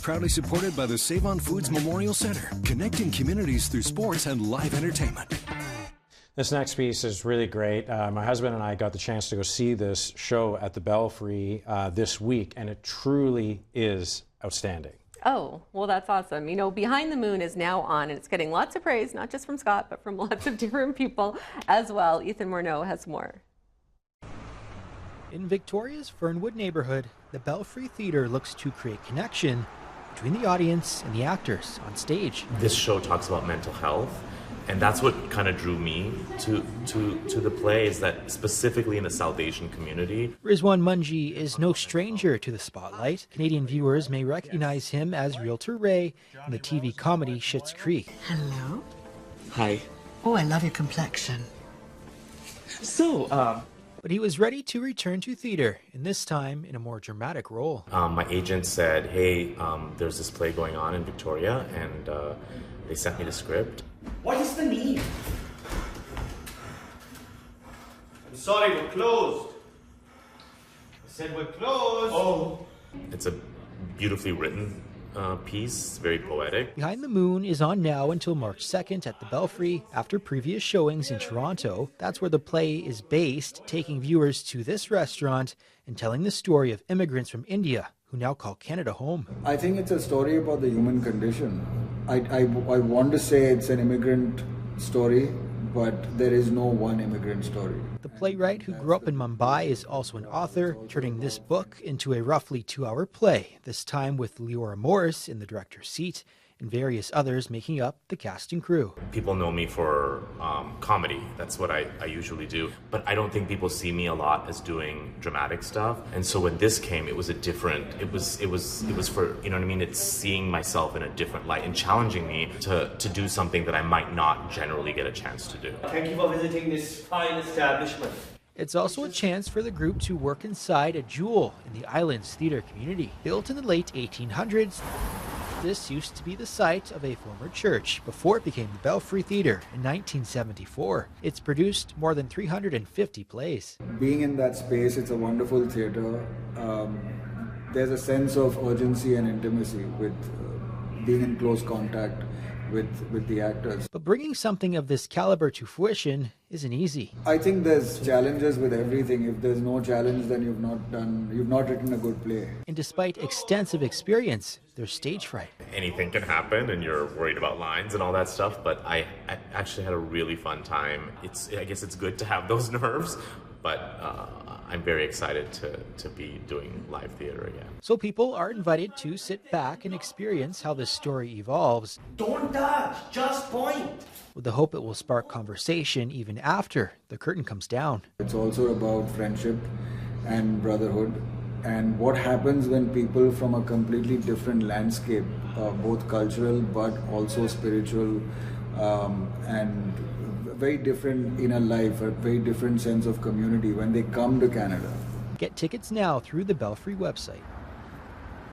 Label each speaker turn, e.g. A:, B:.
A: proudly supported by the Save on Foods Memorial Center, connecting communities through sports and live entertainment.
B: This next piece is really great. My husband and I got the chance to go see this show at the Belfry this week, and it truly is outstanding.
C: Oh, well, that's awesome. You know, Behind the Moon is now on, and it's getting lots of praise, not just from Scott, but from lots of different people as well. Ethan Morneau has more.
D: In Victoria's Fernwood neighborhood, the Belfry Theatre looks to create connection between the audience and the actors on stage.
E: This show talks about mental health, and that's what kind of drew me to the play, is that specifically in the South Asian community.
D: Rizwan Munji is no stranger to the spotlight. Canadian viewers may recognize him as Realtor Ray in the TV comedy Schitt's Creek.
F: Hello.
E: Hi.
F: Oh, I love your complexion.
E: So,
D: But he was ready to return to theater, and this time in a more dramatic role.
E: my agent said, hey, there's this play going on in Victoria, and they sent me the script.
G: What is the need? I'm sorry, we're closed. I said we're closed. Oh.
E: It's a beautifully written piece, very poetic.
D: Behind the Moon is on now until March 2nd at the Belfry. After previous showings in Toronto, that's where the play is based, taking viewers to this restaurant and telling the story of immigrants from India who now call Canada home.
H: I think it's a story about the human condition. I want to say it's an immigrant story, but there is no one immigrant story.
D: The playwright who grew up in Mumbai is also an author, turning this book into a roughly 2-hour play, this time with Leora Morris in the director's seat and various others making up the cast and crew.
E: People know me for comedy. That's what I usually do. But I don't think people see me a lot as doing dramatic stuff. And so when this came, it was a different, it was for, you know what I mean? It's seeing myself in a different light and challenging me to do something that I might not generally get a chance to do.
G: Thank you for visiting this fine establishment.
D: It's also a chance for the group to work inside a jewel in the island's theater community. Built in the late 1800s, this used to be the site of a former church before it became the Belfry Theatre in 1974. It's produced more than 350 plays.
H: Being in that space, it's a wonderful theater. There's a sense of urgency and intimacy with being in close contact with the actors.
D: But bringing something of this caliber to fruition isn't easy.
H: I think there's challenges with everything. If there's no challenge, then you've not written a good play.
D: And despite extensive experience, there's stage fright.
E: Anything can happen and you're worried about lines and all that stuff, but I actually had a really fun time. I guess it's good to have those nerves, but I'm very excited to be doing live theater again.
D: So people are invited to sit back and experience how this story evolves.
G: Don't touch, just point.
D: With the hope it will spark conversation even after the curtain comes down.
H: It's also about friendship and brotherhood, and what happens when people from a completely different landscape, both cultural but also spiritual, and very different inner life, a very different sense of community when they come to Canada.
D: Get tickets now through the Belfry website.